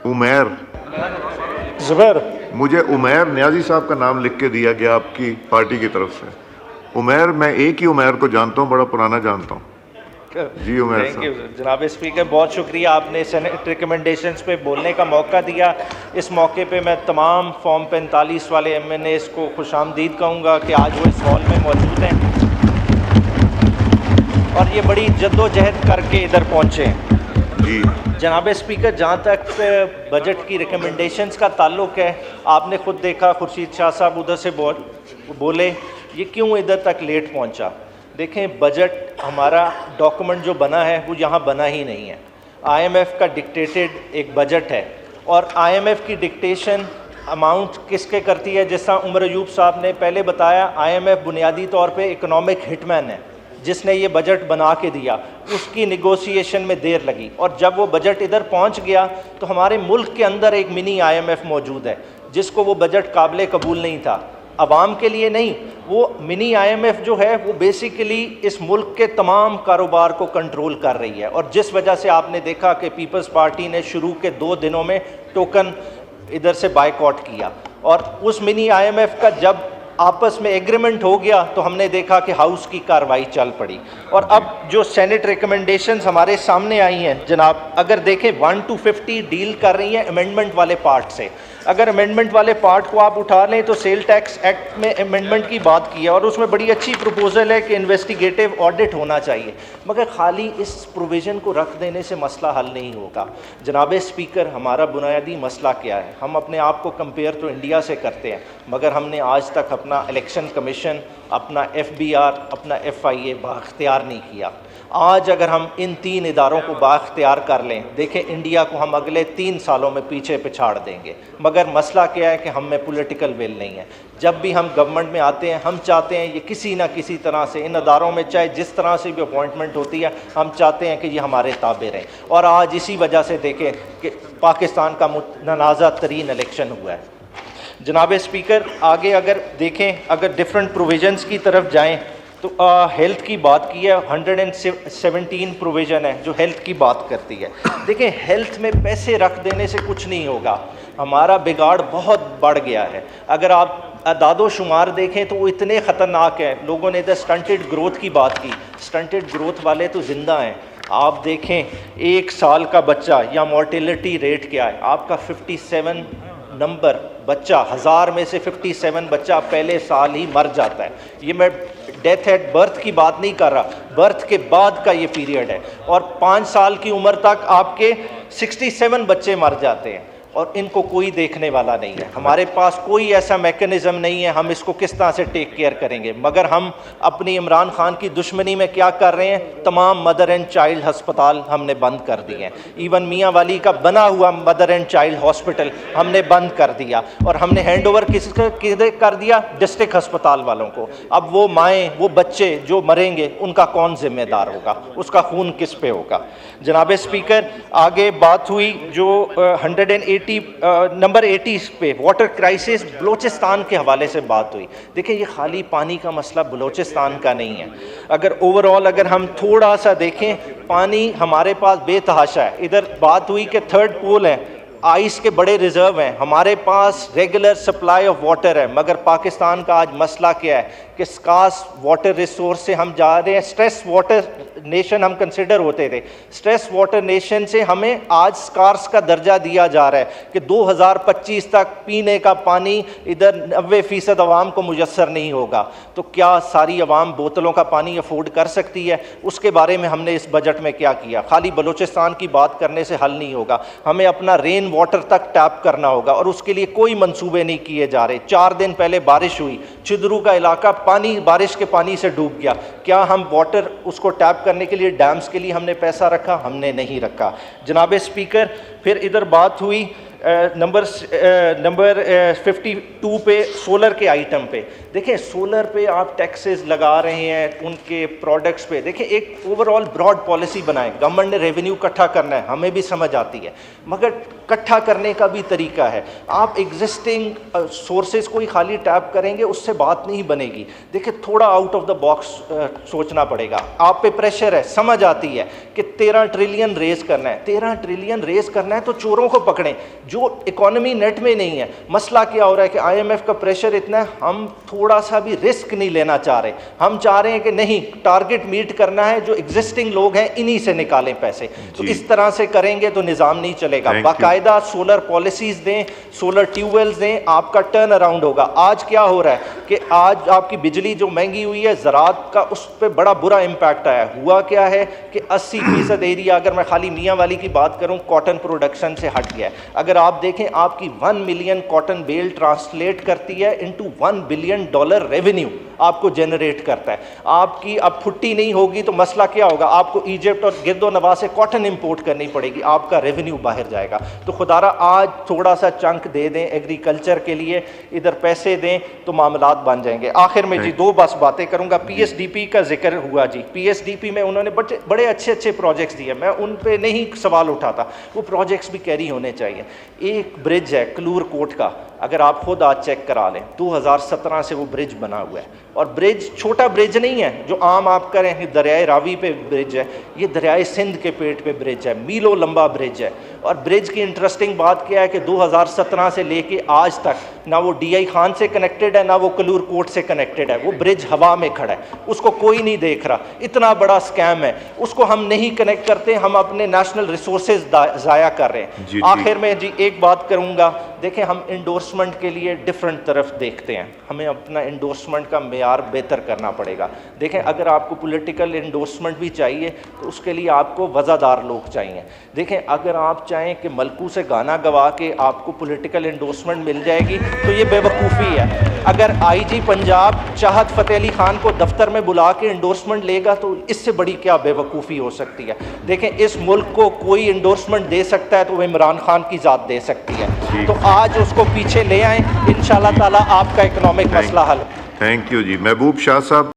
عمیر زبیر، مجھے عمیر نیازی صاحب کا نام لکھ کے دیا گیا آپ کی پارٹی کی طرف سے. عمیر، میں ایک ہی عمیر کو جانتا ہوں، بڑا پرانا جانتا ہوں. جی عمیر تھینک یو صاحب. جناب اسپیکر، بہت شکریہ، آپ نے سینٹ ریکمنڈیشنز پہ بولنے کا موقع دیا. اس موقع پہ میں تمام فارم 45 والے ایم این ایز کو خوش آمدید کہوں گا کہ آج وہ اس ہال میں موجود ہیں اور یہ بڑی جد و جہد کر کے ادھر پہنچے ہیں. جی جناب اسپیکر، جہاں تک بجٹ کی ریکمنڈیشنز کا تعلق ہے، آپ نے خود دیکھا خورشید شاہ صاحب ادھر سے بولے یہ کیوں ادھر تک لیٹ پہنچا. دیکھیں، بجٹ ہمارا ڈاکومنٹ جو بنا ہے وہ یہاں بنا ہی نہیں ہے. آئی ایم ایف کا ڈکٹیٹڈ ایک بجٹ ہے، اور آئی ایم ایف کی ڈکٹیشن اماؤنٹ کس کے کرتی ہے؟ جس طرح عمر ایوب صاحب نے پہلے بتایا، آئی ایم ایف بنیادی طور پہ اکنامک ہٹ مین ہے جس نے یہ بجٹ بنا کے دیا. اس کی نیگوسیشن میں دیر لگی، اور جب وہ بجٹ ادھر پہنچ گیا تو ہمارے ملک کے اندر ایک منی آئی ایم ایف موجود ہے جس کو وہ بجٹ قابل قبول نہیں تھا. عوام کے لیے نہیں، وہ منی آئی ایم ایف جو ہے وہ بیسیکلی اس ملک کے تمام کاروبار کو کنٹرول کر رہی ہے، اور جس وجہ سے آپ نے دیکھا کہ پیپلز پارٹی نے شروع کے 2 دنوں میں ٹوکن ادھر سے بائیکاٹ کیا. اور اس منی آئی ایم ایف کا جب آپس میں ایگریمنٹ ہو گیا تو ہم نے دیکھا کہ ہاؤس کی کارروائی چل پڑی. اور اب جو سینٹ ریکمنڈیشنز ہمارے سامنے آئی ہیں جناب، اگر دیکھیں 1 to 50 ڈیل کر رہی ہیں امینڈمنٹ والے پارٹ سے. اگر امینڈمنٹ والے پارٹ کو آپ اٹھا لیں تو سیل ٹیکس ایکٹ میں امینڈمنٹ کی بات کی ہے، اور اس میں بڑی اچھی پروپوزل ہے کہ انویسٹیگیٹو آڈٹ ہونا چاہیے، مگر خالی اس پروویژن کو رکھ دینے سے مسئلہ حل نہیں ہوگا. جناب اسپیکر، ہمارا بنیادی مسئلہ کیا ہے؟ ہم اپنے آپ کو کمپیئر تو انڈیا سے کرتے ہیں، مگر ہم نے آج تک اپنا الیکشن کمیشن، اپنا ایف بی آر، اپنا ایف آئی اے بااختیار نہیں کیا. آج اگر ہم ان 3 اداروں کو بااختیار کر لیں، دیکھیں انڈیا کو ہم اگلے 3 سالوں میں پیچھے پچھاڑ دیں گے. مگر مسئلہ کیا ہے کہ ہم میں پولیٹیکل ول نہیں ہے. جب بھی ہم گورنمنٹ میں آتے ہیں ہم چاہتے ہیں یہ کسی نہ کسی طرح سے ان اداروں میں، چاہے جس طرح سے بھی اپوائنٹمنٹ ہوتی ہے، ہم چاہتے ہیں کہ یہ ہمارے تابع رہیں. اور آج اسی وجہ سے دیکھیں کہ پاکستان کا متنازع ترین الیکشن ہوا ہے. جناب اسپیکر، آگے اگر دیکھیں، اگر ڈفرینٹ پروویژنس کی طرف جائیں تو ہیلتھ کی بات کی ہے، 117 پروویژن ہے جو ہیلتھ کی بات کرتی ہے. دیکھیں، ہیلتھ میں پیسے رکھ دینے سے کچھ نہیں ہوگا، ہمارا بگاڑ بہت بڑھ گیا ہے. اگر آپ اعداد و شمار دیکھیں تو وہ اتنے خطرناک ہیں. لوگوں نے ادھر سٹنٹڈ گروتھ کی بات کی، سٹنٹڈ گروتھ والے تو زندہ ہیں. آپ دیکھیں 1 سال کا بچہ یا مورٹیلٹی ریٹ کیا ہے آپ کا، 57 نمبر بچہ، 1000 میں سے 57 بچہ پہلے سال ہی مر جاتا ہے. یہ میں ڈیتھ ایٹ برتھ کی بات نہیں کر رہا، برتھ کے بعد کا یہ پیریڈ ہے. اور 5 سال کی عمر تک آپ کے 67 بچے مر جاتے ہیں، اور ان کو کوئی دیکھنے والا نہیں ہے. ہمارے پاس کوئی ایسا میکنزم نہیں ہے ہم اس کو کس طرح سے ٹیک کیئر کریں گے. مگر ہم اپنی عمران خان کی دشمنی میں کیا کر رہے ہیں؟ تمام مدر اینڈ چائلڈ ہسپتال ہم نے بند کر دیے ہیں. ایون میاں والی کا بنا ہوا مدر اینڈ چائلڈ ہاسپٹل ہم نے بند کر دیا، اور ہم نے ہینڈ اوور کس کر دیا؟ ڈسٹرکٹ ہسپتال والوں کو. اب وہ مائیں، وہ بچے جو مریں گے ان کا کون ذمہ دار ہوگا؟ اس کا خون کس پہ ہوگا؟ جناب اسپیکر، آگے بات ہوئی جو 180 نمبر 80 پہ واٹر کرائسس بلوچستان کے حوالے سے بات ہوئی. دیکھیں، یہ خالی پانی کا مسئلہ بلوچستان کا نہیں ہے. اگر اوور آل اگر ہم تھوڑا سا دیکھیں، پانی ہمارے پاس بے تحاشا ہے. ادھر بات ہوئی کہ 3rd پول ہے، آئس کے بڑے ریزرو ہیں، ہمارے پاس ریگولر سپلائی آف واٹر ہے. مگر پاکستان کا آج مسئلہ کیا ہے کہ سکارس واٹر ریسورس سے ہم جا رہے ہیں. سٹریس واٹر نیشن ہم کنسیڈر ہوتے تھے، سٹریس واٹر نیشن سے ہمیں آج سکارس کا درجہ دیا جا رہا ہے کہ 2025 تک پینے کا پانی ادھر 90% عوام کو میسر نہیں ہوگا. تو کیا ساری عوام بوتلوں کا پانی افورڈ کر سکتی ہے؟ اس کے بارے میں ہم نے اس بجٹ میں کیا کیا؟ خالی بلوچستان کی بات کرنے سے حل نہیں ہوگا، ہمیں اپنا رین واٹر تک ٹیپ کرنا ہوگا، اور اس کے لیے کوئی منصوبے نہیں کیے جا رہے. 4 دن پہلے بارش ہوئی، چدرو کا علاقہ پانی، بارش کے پانی سے ڈوب گیا. کیا ہم واٹر اس کو ٹیپ کرنے کے لیے ڈیمز کے لیے ہم نے پیسہ رکھا؟ ہم نے نہیں رکھا. جناب اسپیکر، پھر ادھر بات ہوئی نمبر 52 پہ سولر کے آئٹم پہ دیکھیں, سولر پہ آپ ٹیکسز لگا رہے ہیں ان کے پروڈکٹس پہ. دیکھیں ایک اوور آل براڈ پالیسی بنائیں. گورنمنٹ نے ریونیو اکٹھا کرنا ہے, ہمیں بھی سمجھ آتی ہے, مگر اکٹھا کرنے کا بھی طریقہ ہے. آپ ایگزسٹنگ سورسز کو ہی خالی ٹیپ کریں گے اس سے بات نہیں بنے گی. دیکھیں تھوڑا آؤٹ آف دا باکس سوچنا پڑے گا. آپ پہ پریشر ہے, سمجھ آتی ہے کہ 13 ٹریلین ریز کرنا ہے. 13 ٹریلین ریز کرنا ہے تو چوروں کو پکڑیں جو اکانومی نیٹ میں نہیں ہے. مسئلہ کیا ہو رہا ہے کہ آئی ایم ایف کا پریشر اتنا ہے, ہم تھوڑا سا بھی رسک نہیں لینا چاہ رہے. ہم چاہ رہے ہیں کہ نہیں, ٹارگٹ میٹ کرنا ہے, جو ایگزسٹنگ لوگ ہیں انہی سے نکالیں پیسے. تو اس طرح سے کریں گے تو نظام نہیں چلے گا. باقاعدہ سولر پالیسیز دیں, سولر ٹیوب ویلز دیں, آپ کا ٹرن اراؤنڈ ہوگا. آج کیا ہو رہا ہے کہ آج آپ کی بجلی جو مہنگی ہوئی ہے, زراعت کا اس پہ بڑا برا امپیکٹ آیا. ہوا کیا ہے کہ 80% ایریا, اگر میں خالی میاں والی کی بات کروں, کاٹن پروڈکشن سے ہٹ گیا ہے. اگر آپ دیکھیں آپ کی 1 ملین کاٹن بیل ٹرانسلیٹ کرتی ہے انٹو $1 بلین ریونیو آپ کو جنریٹ کرتا ہے. آپ کی اب پھٹی نہیں ہوگی تو مسئلہ کیا ہوگا, آپ کو ایجپٹ اور گرد و نواح سے کاٹن امپورٹ کرنی پڑے گی, آپ کا ریونیو باہر جائے گا. تو خدا را آج تھوڑا سا چنک دے دیں ایگریکلچر کے لیے, ادھر پیسے دیں تو معاملات بن جائیں گے. آخر میں جی 2 بس باتیں کروں گا. پی ایس ڈی پی کا ذکر ہوا جی. پی ایس ڈی پی میں انہوں نے بڑے اچھے پروجیکٹس دیے, میں ان پہ نہیں سوال اٹھاتا, وہ پروجیکٹس بھی کیری ہونے چاہیے. ایک برج ہے کلور کوٹ کا, اگر آپ خود آج چیک کرا لیں, 2017 سے وہ برج بنا ہوا ہے. اور برج چھوٹا برج نہیں ہے جو عام آپ کریں دریائے راوی پہ برج ہے, یہ دریائے سندھ کے پیٹ پہ برج ہے, میلوں لمبا برج ہے. اور برج کی انٹرسٹنگ بات کیا ہے کہ 2017 سے لے کے آج تک نہ وہ ڈی آئی خان سے کنیکٹڈ ہے, نہ وہ کلور کوٹ سے کنیکٹڈ ہے. وہ برج ہوا میں کھڑا ہے, اس کو کوئی نہیں دیکھ رہا. اتنا بڑا اسکیم ہے, اس کو ہم نہیں کنیکٹ کرتے, ہم اپنے نیشنل ریسورسز ضائع کر رہے ہیں. آخر میں جی ایک بات کروں گا, دیکھیں ہم انڈورسمنٹ کے لیے ڈفرنٹ طرف دیکھتے ہیں, ہمیں اپنا انڈورسمنٹ کا معیار بہتر کرنا پڑے گا. دیکھیں اگر آپ کو پولیٹیکل انڈورسمنٹ بھی چاہیے تو اس کے لیے آپ کو وزادار لوگ چاہیے. دیکھیں اگر آپ چاہیں کہ ملکوں سے گانا گوا کے آپ کو پولیٹیکل انڈورسمنٹ مل جائے گی تو یہ بے وقوفی ہے. اگر آئی جی پنجاب چاہت فتح علی خان کو دفتر میں بلا کے انڈورسمنٹ لے گا تو اس سے بڑی کیا بے وقوفی ہو سکتی ہے. دیکھیں اس ملک کو کوئی انڈورسمنٹ دے سکتا ہے تو وہ عمران خان کی ذات دے سکتی ہے. تو آج اس کو پیچھے لے آئیں, انشاءاللہ تعالیٰ آپ کا اکنامک مسئلہ حل. تھینک یو جی. محبوب شاہ صاحب.